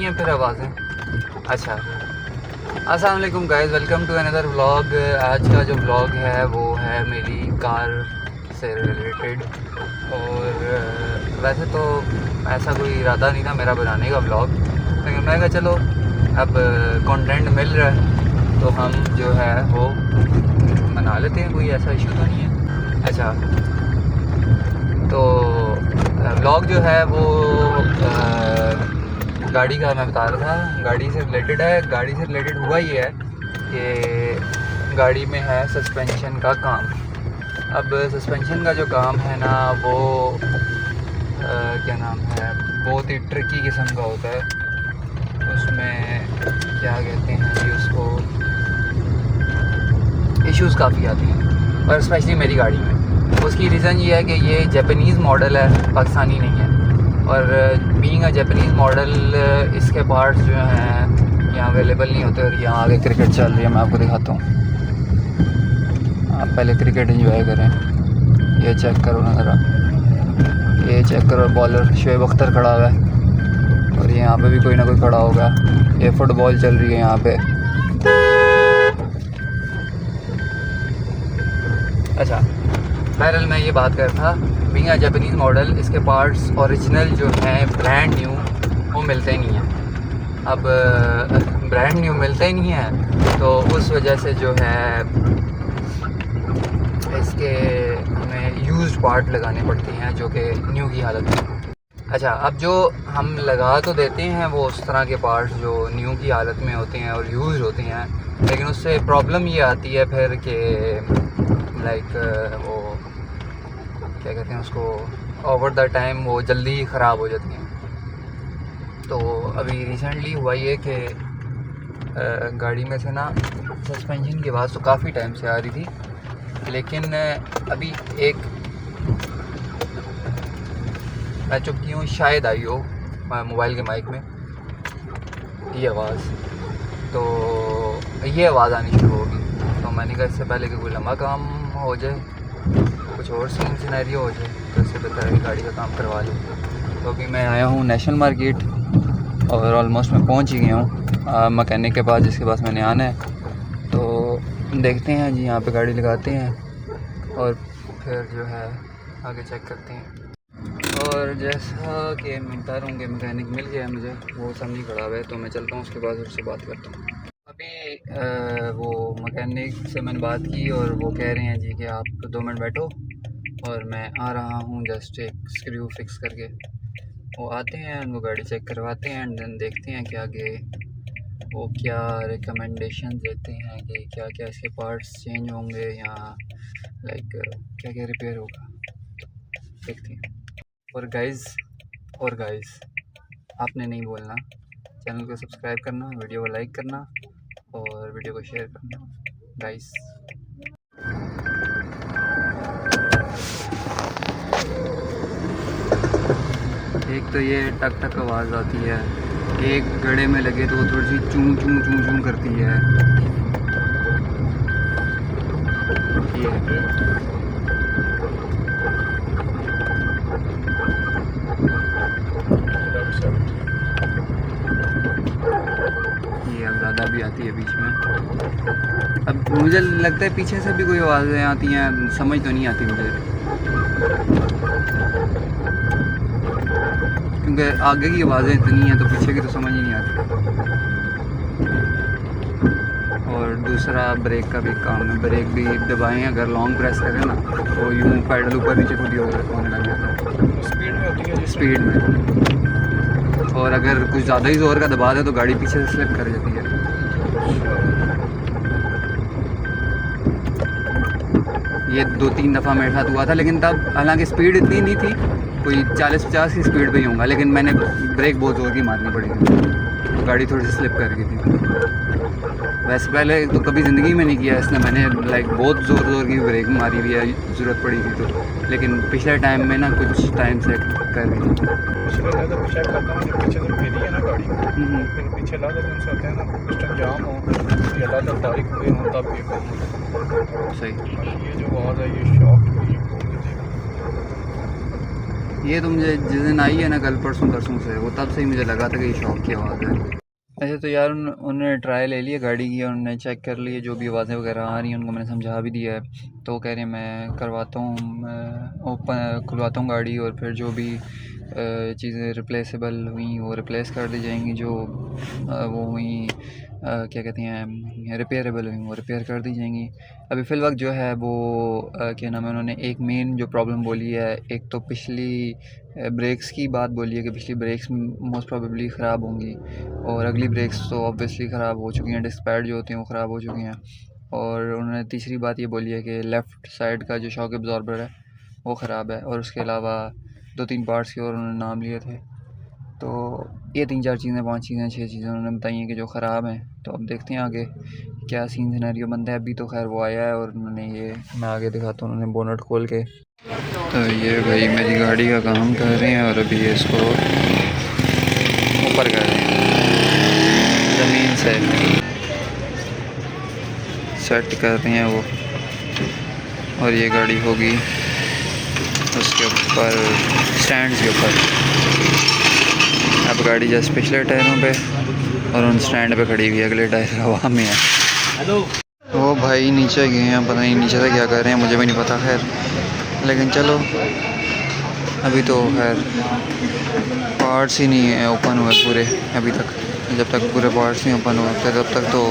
नहीं है फिर आवाज़ें। अच्छा, अस्सलाम वालेकुम guys, welcome to another vlog. आज का जो व्लॉग है वो है मेरी कार से रिलेटेड। और वैसे तो ऐसा कोई इरादा नहीं था मेरा बनाने का व्लॉग, लेकिन मैं कहा चलो अब कंटेंट मिल रहा है तो हम जो है वो बना लेते हैं, कोई ऐसा इशू तो नहीं है। अच्छा, तो व्लॉग जो है वो गाड़ी का मैं बता रहा था, गाड़ी से रिलेटेड है। गाड़ी से रिलेटेड हुआ ये है कि गाड़ी में है सस्पेंशन का काम। अब सस्पेंशन का जो काम है ना वो क्या नाम है, बहुत ही ट्रिकी किस्म का होता है। उसमें क्या कहते हैं कि उसको इश्यूज़ काफ़ी आती हैं, और स्पेशली मेरी गाड़ी में। उसकी रीज़न ये है कि ये जापानीज़ मॉडल है, पाकिस्तानी नहीं है। और बीइंग अ जापानीज़ मॉडल इसके पार्ट्स जो हैं यहाँ अवेलेबल नहीं होते। और यहाँ आगे क्रिकेट चल रही है, मैं आपको दिखाता हूँ। आप पहले क्रिकेट एंजॉय करें। ये चेक करो ना ज़रा, ये चेक करो, बॉलर शोएब अख्तर खड़ा हुआ है और यहाँ पे भी कोई ना कोई खड़ा होगा। ये फुटबॉल चल रही है यहाँ पे। अच्छा, बहरहाल मैं ये बात कर रहा था, बीइंग अ जापानीज़ मॉडल इसके पार्ट्स ओरिजिनल जो हैं ब्रांड न्यू वो मिलते ही नहीं हैं। अब ब्रांड न्यू मिलते ही नहीं हैं तो उस वजह से जो है इसके हमें यूज्ड पार्ट लगाने पड़ते हैं जो कि न्यू की हालत में। अच्छा, अब जो हम लगा तो देते हैं वो उस तरह के पार्ट्स जो न्यू की हालत में होते हैं और यूज़ होते हैं, लेकिन उससे प्रॉब्लम ये आती है फिर कि लाइक वो क्या कहते हैं उसको, ओवर द टाइम वो जल्दी ही ख़राब हो जाती हैं। तो अभी रिसेंटली हुआ ये कि गाड़ी में से ना सस्पेंशन की आवाज़ तो काफ़ी टाइम से आ रही थी, लेकिन अभी एक मैं चुप की हूँ, शायद आई हो मोबाइल के माइक में ये आवाज़, तो ये आवाज़ आनी शुरू होगी। तो मैंने कहा इससे पहले कि कोई लंबा काम हो जाए, कुछ और सीन सिनेरियो हो जाए, तो इससे बेहतर है कि गाड़ी का काम करवा लूँ। तो अभी मैं आया हूँ नेशनल मार्केट और ऑलमोस्ट मैं पहुँच ही गया हूँ मकैनिक के पास, जिसके पास मैंने आना है। तो देखते हैं जी, यहाँ पे गाड़ी लगाते हैं और फिर जो है आगे चेक करते हैं। और जैसा कि मैं बता रहा हूँ कि मैकेनिक मिल गया है मुझे, वो सामने खड़ा हुआ है, तो मैं चलता हूँ उसके बाद उससे बात करता हूँ। अभी वो मैकेनिक से मैंने बात की और वो कह रहे हैं जी कि आप 2 मिनट बैठो और मैं आ रहा हूँ, जस्ट एक स्क्रू फिक्स करके। वो आते हैं, उनको गाड़ी चेक करवाते हैं एंड देन देखते हैं कि आगे वो क्या रिकमेंडेशन देते हैं कि क्या क्या इसके पार्ट्स चेंज होंगे या लाइक क्या क्या रिपेयर होगा, देखते हैं। और गाइस आपने नहीं बोलना, चैनल को सब्सक्राइब करना, वीडियो को लाइक करना और वीडियो को शेयर करना गाइस। एक तो ये टक टक आवाज़ आती है, एक गड़े में लगे तो वो थोड़ी सी चूं चूं चूं चूं करती है। ये अब ज़्यादा भी आती है बीच में। अब मुझे लगता है पीछे से भी कोई आवाज़ें आती हैं, समझ तो नहीं आती मुझे, क्योंकि आगे की आवाज़ें इतनी हैं तो पीछे की तो समझ ही नहीं आती। और दूसरा ब्रेक का भी काम है, ब्रेक भी दबाएं अगर लॉन्ग प्रेस करें ना तो यूँ पैडल ऊपर नीचे खुद ही होने लग जाता है, स्पीड में होती है, स्पीड में। और अगर कुछ ज़्यादा ही ज़ोर का दबा दे तो गाड़ी पीछे से स्लिप कर जाती है। ये 2-3 दफ़ा मेरे साथ हुआ था, लेकिन तब हालांकि स्पीड इतनी नहीं थी, कोई 40-50 की स्पीड पे ही होगा, लेकिन मैंने ब्रेक बहुत ज़ोर की मारनी पड़ी थी तो गाड़ी थोड़ी सी स्लिप कर गई थी। वैसे पहले तो कभी ज़िंदगी में नहीं किया इसने, मैंने लाइक बहुत ज़ोर की ब्रेक मारी हुई है, ज़रूरत पड़ी थी तो, लेकिन पिछले टाइम में ना कुछ टाइम से कर रही थी। पीछे करता हूँ, पीछे से मेरी है ना गाड़ी, फिर पीछे ला देते हैं, होते हैं ना पिस्टन जाम हो या ला तारीख हुए हों तब ये काम सही। ये जो आवाज़ है ये शॉक हुई। ये तो मुझे जिस दिन आई है ना कल परसों से, वो तब से ही मुझे लगा था कि ये शॉक की आवाज़ है। अच्छा तो यार उन्होंने ट्राई ले लिया गाड़ी की, उन्होंने चेक कर लिया जो भी आवाज़ें वगैरह आ रही हैं, उनको मैंने समझा भी दिया है। तो वो कह रहे हैं मैं करवाता हूँ, ओपन खुलवाता हूँ गाड़ी और फिर जो भी चीज़ें रिप्लेसेबल हुई वो रिप्लेस कर दी जाएंगी, जो वो हुई क्या कहते हैं रिपेयरेबल हुई वो रिपेयर कर दी जाएंगी। अभी फ़िलवक्त जो है वो क्या नाम है, उन्होंने एक मेन जो प्रॉब्लम बोली है, एक तो पिछली ब्रेक्स की बात बोली है कि पिछली ब्रेक्स मोस्ट प्रोबेबली ख़राब होंगी और अगली ब्रेक्स तो ऑब्वियसली ख़राब हो चुकी हैं, डिस्क पैड जो होते हैं वो ख़राब हो चुकी हैं। और उन्होंने तीसरी बात ये बोली है कि लेफ़्ट साइड का जो शॉक एब्जॉर्बर है वो ख़राब है, और उसके अलावा 2-3 पार्ट्स के और उन्होंने नाम लिए थे। तो ये 3-4 चीज़ें 5 चीज़ें 6 चीज़ें उन्होंने बताई हैं कि जो ख़राब हैं। तो अब देखते हैं आगे क्या सीन सिनेरियो बनता है। अभी तो खैर वो आया है और उन्होंने ये, मैं आगे दिखाता हूँ, उन्होंने बोनट खोल के। तो ये भाई मेरी गाड़ी का काम कर रहे हैं और अभी ये इसको ऊपर कर रहे हैं, ज़मीन से सेट कर रहे हैं वो, और ये गाड़ी होगी उसके ऊपर, स्टैंड के ऊपर। अब गाड़ी जैसे पिछले टायरों पे और उन स्टैंड पे खड़ी हुई है, अगले टायर हवा में है। हेलो वो भाई नीचे गए हैं, पता नहीं नीचे से क्या कर रहे हैं, मुझे भी नहीं पता खैर, लेकिन चलो अभी तो खैर पार्ट्स ही नहीं है ओपन हुए पूरे अभी तक। जब तक पूरे पार्ट्स नहीं ओपन हुए तब तक तो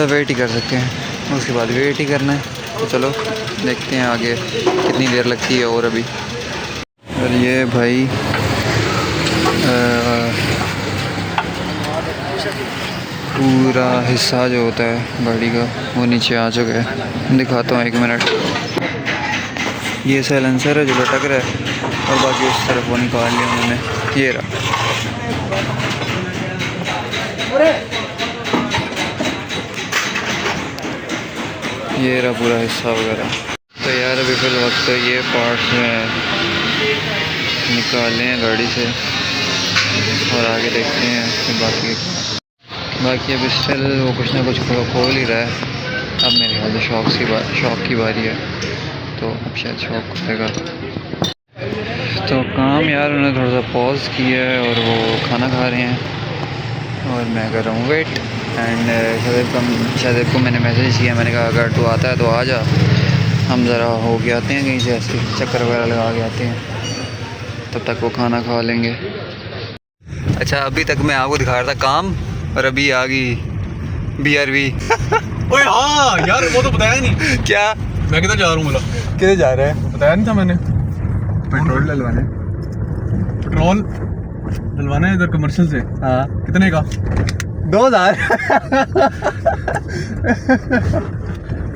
वेट ही कर सकते हैं, उसके बाद वेट ही करना है। तो चलो देखते हैं आगे कितनी देर लगती है। और अभी और ये भाई पूरा हिस्सा जो होता है गाड़ी का वो नीचे आ चुका है, दिखाता हूँ 1 मिनट। ये साइलेंसर है जो लटक रहा है और बाकी उस तरफ वो निकाल लिया उन्होंने, ये रहा। ये रहा पूरा हिस्सा वगैरह। तो यार अभी फिर वक्त ये पार्ट्स निकाले हैं गाड़ी से और आगे देखते हैं फिर बाकी अभी स्टिल वो कुछ ना कुछ खोल ही रहा है। अब मेरे ख्याल से शॉक की बारी है, तो अब शायद शॉक खुलेगा। तो काम यार उन्होंने थोड़ा सा पॉज किया है और वो खाना खा रहे हैं और मैं कर रहा हूँ वेट। एंड शायद को मैंने मैसेज किया, मैंने कहा अगर तू आता है तो आ जा, हम ज़रा हो के आते हैं कहीं से, ऐसे चक्कर वगैरह लगा के आते हैं, तब तक वो खाना खा लेंगे। अच्छा अभी तक मैं आपको दिखा रहा था काम और अभी आ गई BRV। ओए हाँ यार वो तो बताया नहीं। क्या? मैं किधर जा रहा हूँ बोला? किधर जा रहा है? बताया नहीं था मैंने। पेट्रोल डलवाने। पेट्रोल डलवाना है इधर कमर्शियल से। हाँ। कितने का? 2000।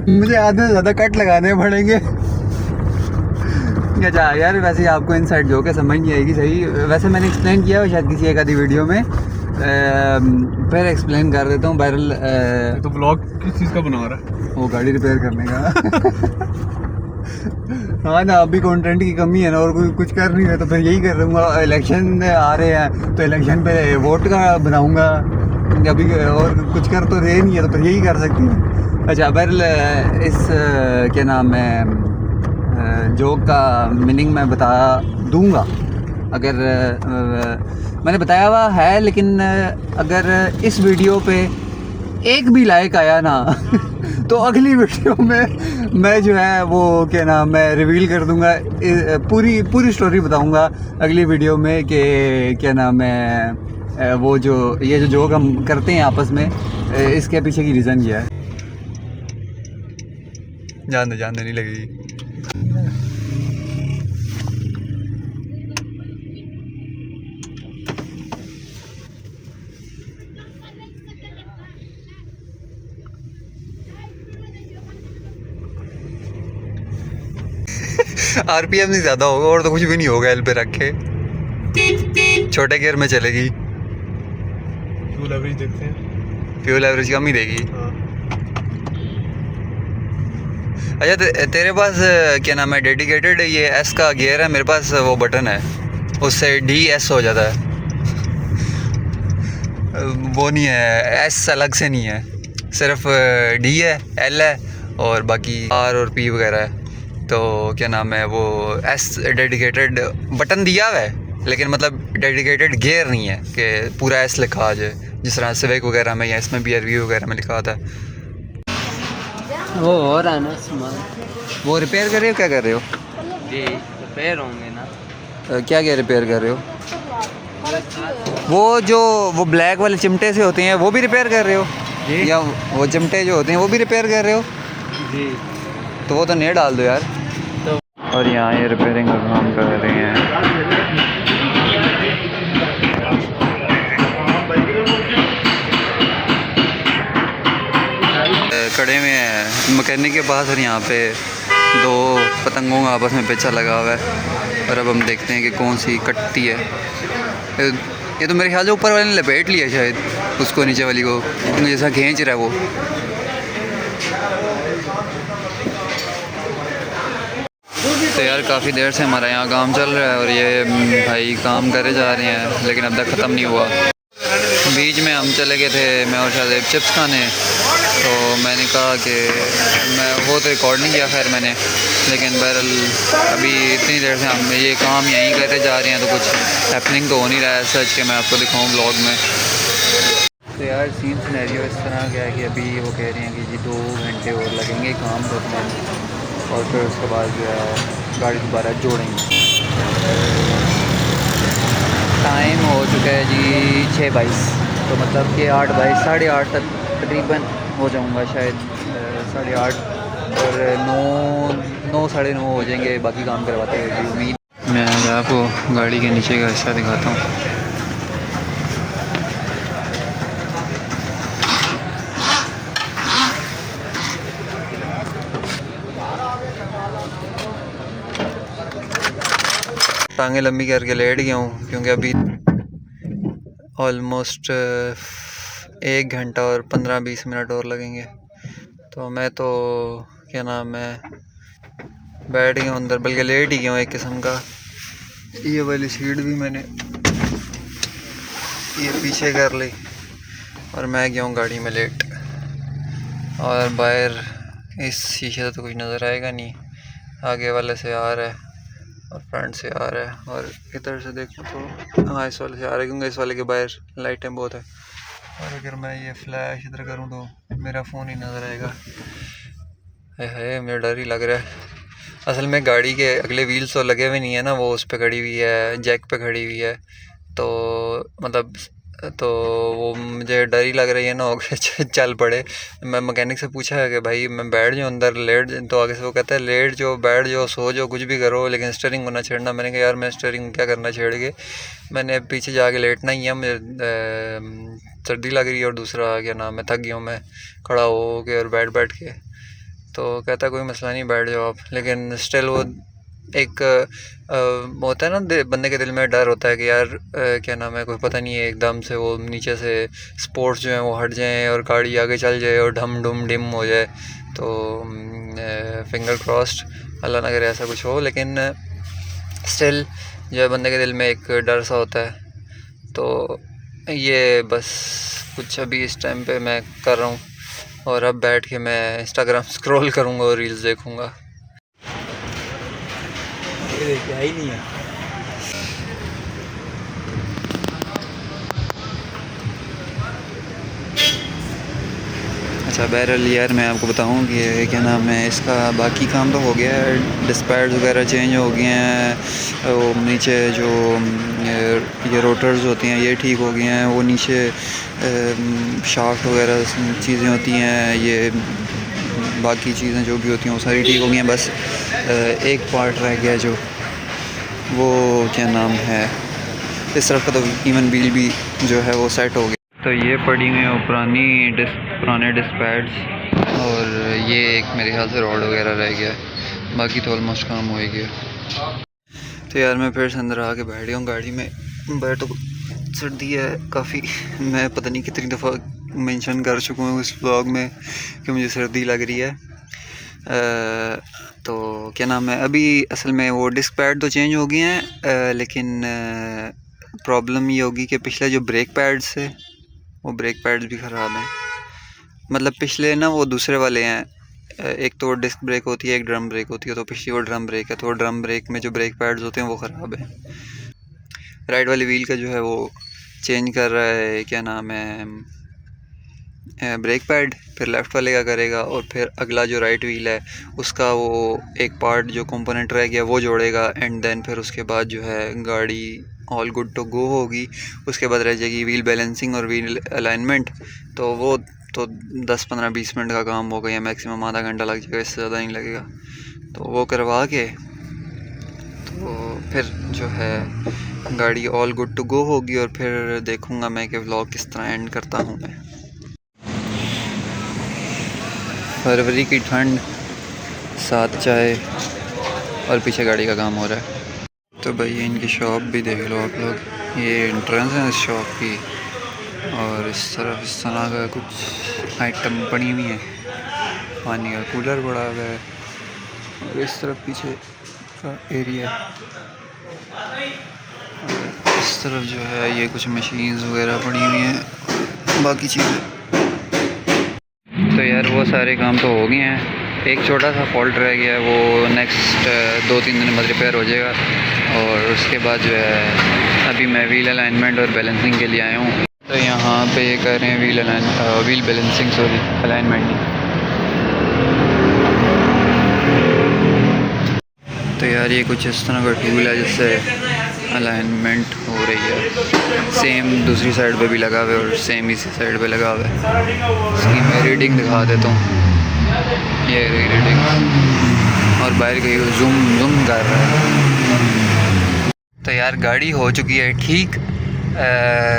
मुझे आधे से ज़्यादा कट लगाने पड़ेंगे। अच्छा यार वैसे ही आपको इनसाइड जोक है, समझ नहीं आएगी सही। वैसे मैंने एक्सप्लेन किया है शायद किसी एक आधी वीडियो में, फिर एक्सप्लेन कर देता हूँ। बहरहाल तो ब्लॉग किस चीज़ का बना रहा है? वो गाड़ी रिपेयर करने का। हाँ ना, अभी कंटेंट की कमी है ना, और कोई कुछ कर नहीं है तो फिर यही कर दूँगा। इलेक्शन आ रहे हैं तो इलेक्शन पे वोट का बनाऊँगा, अभी और कुछ कर तो रहे नहीं है तो फिर यही कर सकती हूँ। अच्छा बहरहाल इस क्या नाम है जोक का मीनिंग मैं बता दूंगा, अगर मैंने बताया हुआ है, लेकिन अगर इस वीडियो पे एक भी लाइक आया ना तो अगली वीडियो में मैं जो है वो क्या नाम मैं रिवील कर दूंगा, पूरी स्टोरी बताऊंगा अगली वीडियो में कि क्या नाम है वो जो ये जो जोक हम करते हैं आपस में, इसके पीछे की रीज़न क्या है। जान दे नहीं लगेगी। RPM नहीं ज़्यादा होगा और तो कुछ भी नहीं होगा, एल पे रख के छोटे गियर में चलेगी। फ्यूल एवरेज देखते हैं। फ्यूल एवरेज कम ही देगी। हाँ। अच्छा तेरे पास क्या नाम है डेडिकेटेड ये S का गियर है, मेरे पास वो बटन है उससे DS हो जाता है। वो नहीं है, S अलग से नहीं है, सिर्फ D है, L है और बाकी R और P वगैरह है। तो क्या नाम है वो एस डेडिकेटेड बटन दिया हुआ है, लेकिन मतलब डेडिकेटेड गियर नहीं है कि पूरा एस लिखा आ जाए, जिस तरह सिविक वगैरह में या इसमें BRV वगैरह में लिखा होता है। वो हो रहा है ना सामान। वो रिपेयर कर रहे हो, क्या कर रहे हो? जी रिपेयर होंगे ना। क्या क्या रिपेयर कर रहे हो? वो ब्लैक वाले चिमटे से होते हैं वो भी रिपेयर कर रहे हो? जी। या वो चिमटे जो होते हैं वो भी रिपेयर कर रहे हो? जी तो वो तो नहीं डाल दो यार। तो और यहाँ ये रिपेयरिंग का काम कर रहे हैं। कड़े में है मैकेनिक के पास, और यहाँ पे दो पतंगों का आपस में पेचा लगा हुआ है। और अब हम देखते हैं कि कौन सी कटती है। ये तो मेरे ख्याल से ऊपर वाले ने लपेट लिया शायद उसको, नीचे वाली को जैसा खींच रहा है वो। तो यार काफ़ी देर से हमारा यहाँ काम चल रहा है और ये भाई काम करे जा रहे हैं, लेकिन अब तक ख़त्म नहीं हुआ। बीच में हम चले गए थे मैं और शायद चिप्स खाने, तो मैंने कहा कि मैं वो तो रिकॉर्ड नहीं किया खैर मैंने, लेकिन बहरहाल अभी इतनी देर से हम ये काम यहीं करते जा रहे हैं, तो कुछ हैपनिंग तो हो नहीं रहा है सच के मैं आपको दिखाऊँ ब्लॉग में। तो यार सीन सिनेरियो इस तरह का है कि अभी वो कह रहे हैं कि जी 2 घंटे और लगेंगे काम करने में, और फिर उसके बाद जो है गाड़ी दोबारा जोड़ेंगे। टाइम हो चुका है जी 6:22, तो मतलब कि 8:22 8:30 तक तकरीबन हो जाऊंगा शायद, 8:30 और 9 साढ़े 9 हो जाएंगे बाकी काम करवाते हुए जी उम्मीद। मैं आज आपको गाड़ी के नीचे का हिस्सा दिखाता हूँ। टांगे लंबी करके लेट गया हूँ क्योंकि अभी ऑलमोस्ट 1 घंटा और 15-20 मिनट और लगेंगे। तो मैं तो क्या नाम है बैठ गया हूँ अंदर, बल्कि लेट ही गया हूँ एक किस्म का। ये वाली सीट भी मैंने ये पीछे कर ली और मैं गया हूँ गाड़ी में लेट। और बाहर इस शीशे से तो कुछ नज़र आएगा नहीं, आगे वाले से आ रहा है और फ्रंट से आ रहा है, और इधर से देखो तो हाँ इस वाले से आ रहा है क्योंकि इस वाले के बाहर लाइटें बहुत है। और अगर मैं ये फ्लैश इधर करूँ तो मेरा फ़ोन ही नज़र आएगा। है मेरा डर ही लग रहा है। असल में गाड़ी के अगले व्हील्स तो लगे हुए नहीं है ना, वो उस पर खड़ी हुई है, जैक पे खड़ी हुई है, तो मतलब तो वो मुझे डर ही लग रही है ना हो चल पड़े। मैं मैकेनिक से पूछा है कि भाई मैं बैठ जाऊँ अंदर लेट, तो आगे से वो कहता है लेट जाओ बैठ जाओ सो जाओ कुछ भी करो, लेकिन स्टीयरिंग को ना छेड़ना। मैंने कहा यार मैं स्टीयरिंग क्या करना छेड़ के, मैंने पीछे जाके लेटना ही है, मुझे सर्दी लग रही है और दूसरा क्या नाम है थक गया हूँ मैं खड़ा हो के और बैठ के। तो कहता कोई मसला नहीं बैठ जाओ आप, लेकिन स्टिल वो एक होता है ना बंदे के दिल में डर होता है कि यार क्या नाम है कोई पता नहीं है एकदम से वो नीचे से स्पोर्ट्स जो हैं वो हट जाएं और गाड़ी आगे चल जाए और ढम डुम डिम हो जाए। तो फिंगर क्रॉस्ड, अल्लाह ना करे ऐसा कुछ हो, लेकिन स्टिल जो है बंदे के दिल में एक डर सा होता है। तो ये बस कुछ अभी इस टाइम पे मैं कर रहा हूँ, और अब बैठ के मैं इंस्टाग्राम स्क्रॉल करूँगा और रील्स देखूँगा। ये क्या ही नहीं है। अच्छा बहरहाल यार मैं आपको बताऊं कि क्या नाम है इसका बाकी काम तो हो गया है, डिस्पैच वगैरह चेंज हो गए हैं, वो नीचे जो ये रोटर्स होती हैं ये ठीक हो गए हैं, वो नीचे शाफ्ट वगैरह चीज़ें होती हैं, ये बाकी चीज़ें जो भी होती हैं वो सारी ठीक हो गई हैं। बस एक पार्ट रह गया जो वो क्या नाम है इस तरफ का, तो इवन व्हील भी जो है वो सेट हो गया। तो ये पड़ी हुई है पुराने डिस्पैच, और ये एक मेरे ख्याल से रॉड वगैरह रह गया है, बाकी तो ऑलमोस्ट काम हो ही गया। तो यार मैं फिर से अंदर आके बैठ गया हूँ गाड़ी में। बाहर तो सर्दी है काफ़ी, मैं पता नहीं कितनी दफ़ा मेंशन कर चुका हूँ इस व्लॉग में कि मुझे सर्दी लग रही है। तो क्या नाम है अभी असल में वो डिस्क पैड तो चेंज हो गए हैं, लेकिन प्रॉब्लम ये होगी कि पिछले जो ब्रेक पैड्स है वो ब्रेक पैड्स भी ख़राब हैं। मतलब पिछले ना वो दूसरे वाले हैं, एक तो डिस्क ब्रेक होती है, एक ड्रम ब्रेक होती है। तो पिछली वो ड्रम ब्रेक है, तो ड्रम ब्रेक में जो ब्रेक पैड्स होते हैं वो ख़राब है। राइट वाली व्हील का जो है वो चेंज कर रहा है, क्या नाम है, ब्रेक पैड। फिर लेफ़्ट वाले का करेगा और फिर अगला जो राइट व्हील है उसका वो एक पार्ट जो कंपोनेंट रह गया वो जोड़ेगा। एंड देन फिर उसके बाद जो है गाड़ी ऑल गुड टू गो होगी। उसके बाद रह जाएगी व्हील बैलेंसिंग और व्हील अलाइनमेंट। तो वो तो 10-15-20 मिनट का काम होगा, या मैक्सिमम आधा घंटा लग जाएगा, इससे ज़्यादा नहीं लगेगा। तो वो करवा के तो फिर जो है गाड़ी ऑल गुड टू गो होगी। और फिर देखूँगा मैं कि व्लॉग किस तरह एंड करता हूँ मैं। फरवरी की ठंड, साथ चाय और पीछे गाड़ी का काम हो रहा है। तो भाई इनकी शॉप भी देख लो आप लोग, ये एंट्रेंस है इस शॉप की। और इस तरफ इस तरह का कुछ आइटम पड़ी हुई है, पानी का कूलर पड़ा हुआ है। और इस तरफ पीछे का एरिया, और इस तरफ जो है ये कुछ मशीन्स वगैरह पड़ी हुई हैं, बाकी चीज़ें। तो यार वो सारे काम तो हो गए हैं, एक छोटा सा फॉल्ट रह गया है, वो नेक्स्ट 2-3 दिन बाद रिपेयर हो जाएगा। और उसके बाद जो है अभी मैं व्हील अलाइनमेंट और बैलेंसिंग के लिए आया हूँ। तो यहाँ पे ये कर रहे हैं व्हील बैलेंसिंग, सॉरी अलाइनमेंट नहीं। तो यार ये कुछ इस तरह का टूल है जिससे अलाइनमेंट हो रही है। सेम दूसरी साइड पे भी लगा हुआ है और सेम इसी साइड पे लगा हुआ है। इसकी मैं रीडिंग दिखा देता हूँ, ये रही रीडिंग। और बाहर गई जूम कर रहा है। तो यार गाड़ी हो चुकी है ठीक।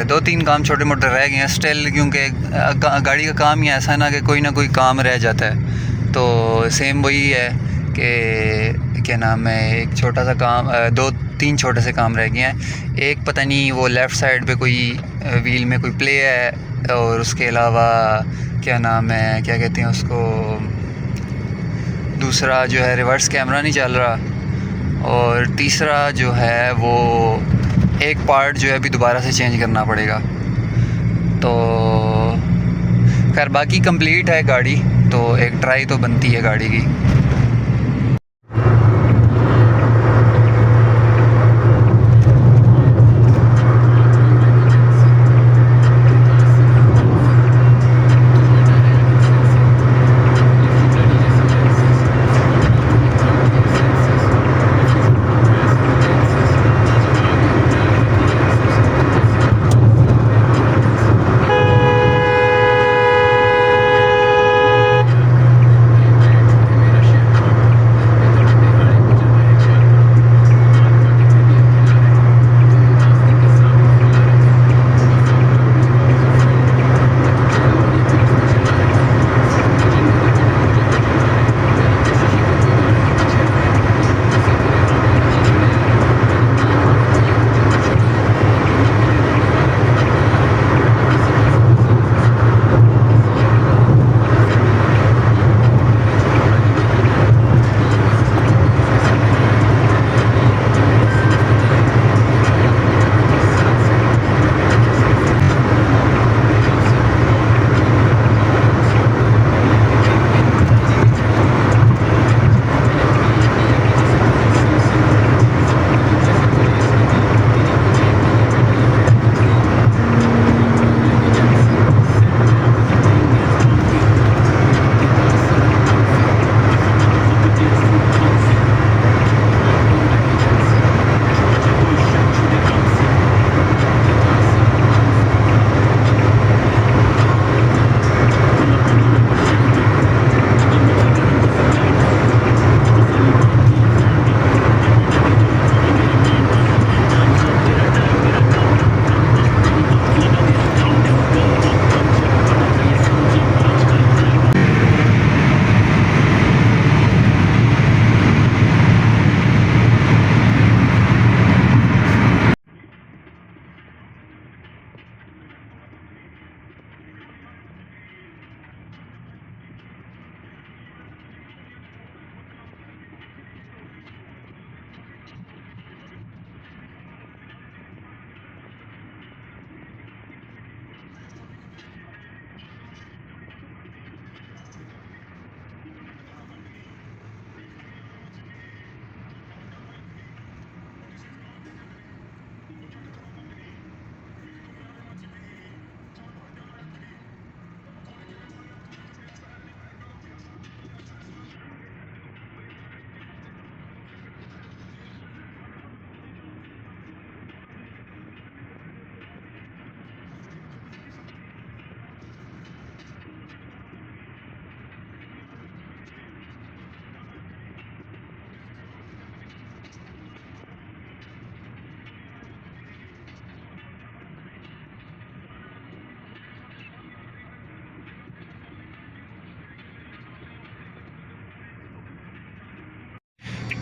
2-3 काम छोटे मोटे रह गए हैं स्टिल, क्योंकि गाड़ी का काम ही ऐसा है ना कि कोई ना कोई काम रह जाता है। तो सेम वही है कि क्या नाम है, एक छोटा सा काम, 2-3 छोटे से काम रह गए हैं। एक पता नहीं वो लेफ़्ट साइड पे कोई व्हील में कोई प्ले है, और उसके अलावा क्या नाम है, क्या कहते हैं उसको, दूसरा जो है रिवर्स कैमरा नहीं चल रहा। और तीसरा जो है वो एक पार्ट जो है अभी दोबारा से चेंज करना पड़ेगा। तो खैर बाकी कंप्लीट है गाड़ी, तो एक ट्राई तो बनती है गाड़ी की।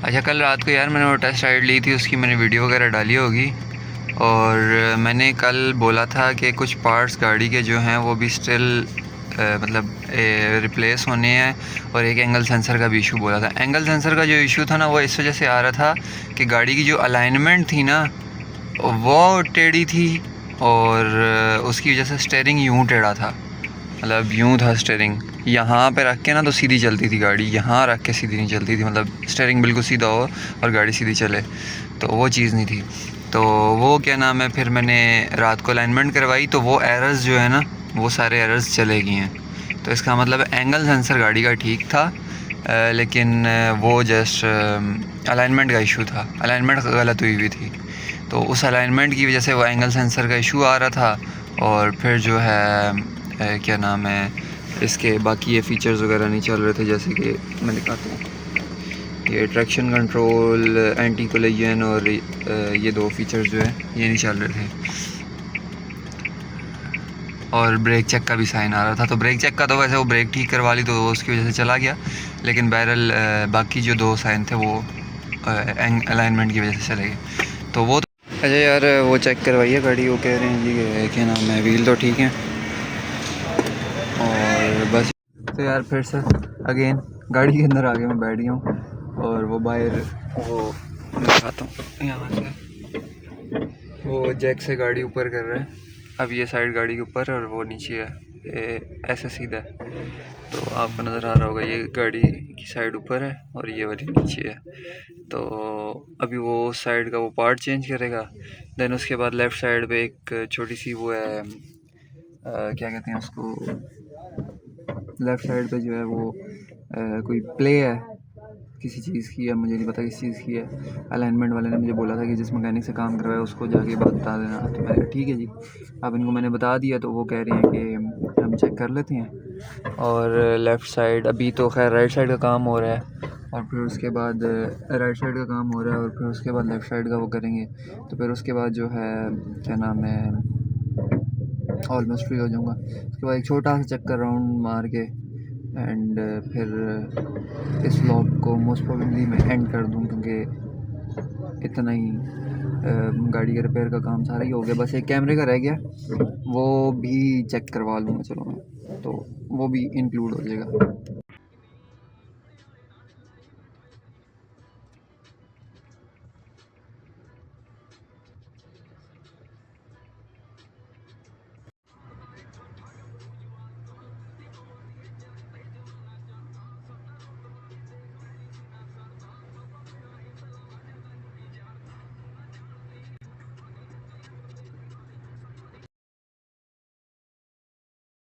अच्छा, कल रात को यार मैंने वो टेस्ट राइड ली थी, उसकी मैंने वीडियो वगैरह डाली होगी। और मैंने कल बोला था कि कुछ पार्ट्स गाड़ी के जो हैं वो भी स्टिल मतलब रिप्लेस होने हैं, और एक एंगल सेंसर का भी इशू बोला था। एंगल सेंसर का जो इशू था ना, वो इस वजह से आ रहा था कि गाड़ी की जो अलाइनमेंट थी ना वो टेढ़ी थी, और उसकी वजह से स्टेयरिंग यूँ टेढ़ा था, मतलब यूँ था स्टेयरिंग। यहाँ पे रख के ना तो सीधी चलती थी गाड़ी, यहाँ रख के सीधी नहीं चलती थी, मतलब स्टेयरिंग बिल्कुल सीधा हो और गाड़ी सीधी चले, तो वो चीज़ नहीं थी। तो वो क्या नाम है, फिर मैंने रात को अलाइनमेंट करवाई, तो वो एरर्स जो है ना, वो सारे एरर्स चले गए हैं। तो इसका मतलब एंगल सेंसर गाड़ी का ठीक था, लेकिन वो जस्ट अलाइनमेंट का इशू था, अलाइनमेंट गलत हुई थी। तो उस अलाइनमेंट की वजह से वो एंगल सेंसर का इशू आ रहा था। और फिर जो है क्या नाम है, इसके बाकी ये फ़ीचर्स वगैरह नहीं चल रहे थे, जैसे कि मैं दिखाता हूँ, ये ट्रैक्शन कंट्रोल, एंटी कोलिजन और ये दो फीचर्स जो है ये नहीं चल रहे थे। और ब्रेक चेक का भी साइन आ रहा था, तो ब्रेक चेक का तो वैसे वो ब्रेक ठीक करवा ली तो उसकी वजह से चला गया, लेकिन बहरहाल बाकी जो दो साइन थे वो अलाइनमेंट की वजह से चले गए। तो वो अच्छा यार, वो चेक करवाइए गाड़ी, वो कह रहे हैं जी कि क्या नाम है, व्हील तो ठीक है। और बस तो यार फिर से अगेन गाड़ी के अंदर आ गया, मैं बैठ गया हूँ, और वो बाहर वो दिखाता हूँ, यहाँ से वो जैक से गाड़ी ऊपर कर रहा है। अब ये साइड गाड़ी के ऊपर है और वो नीचे है, ये ऐसे सीधा है, तो आपको नज़र आ रहा होगा ये गाड़ी की साइड ऊपर है और ये वाली नीचे है। तो अभी वो उस साइड का वो पार्ट चेंज करेगा, देन उसके बाद लेफ़्ट साइड पे एक छोटी सी वो है क्या कहते हैं उसको, लेफ़्ट साइड पे जो है वो कोई प्ले है किसी चीज़ की है, मुझे नहीं पता किस चीज़ की है। अलाइनमेंट वाले ने मुझे बोला था कि जिस मैकेनिक से काम करवाया उसको जाके बात बता देना, तो मैंने कहा ठीक है जी। अब इनको मैंने बता दिया, तो वो कह रहे हैं कि हम चेक कर लेते हैं। और लेफ़्ट साइड अभी तो खैर राइट साइड का काम हो रहा है, और फिर उसके बाद राइट साइड का काम हो रहा है, और फिर उसके बाद लेफ़्ट साइड का वो करेंगे। तो फिर उसके बाद जो है क्या नाम है, ऑलमोस्ट फ्री हो जाऊँगा। उसके बाद एक छोटा सा चक्कर राउंड मार के एंड फिर इस व्लॉग को मोस्ट प्रोबेबली मैं एंड कर दूँ, क्योंकि इतना ही गाड़ी के रिपेयर का काम सारा ही हो गया। बस एक कैमरे का रह गया, वो भी चेक करवा लूँगा, चलो मैं, तो वो भी इंक्लूड हो जाएगा।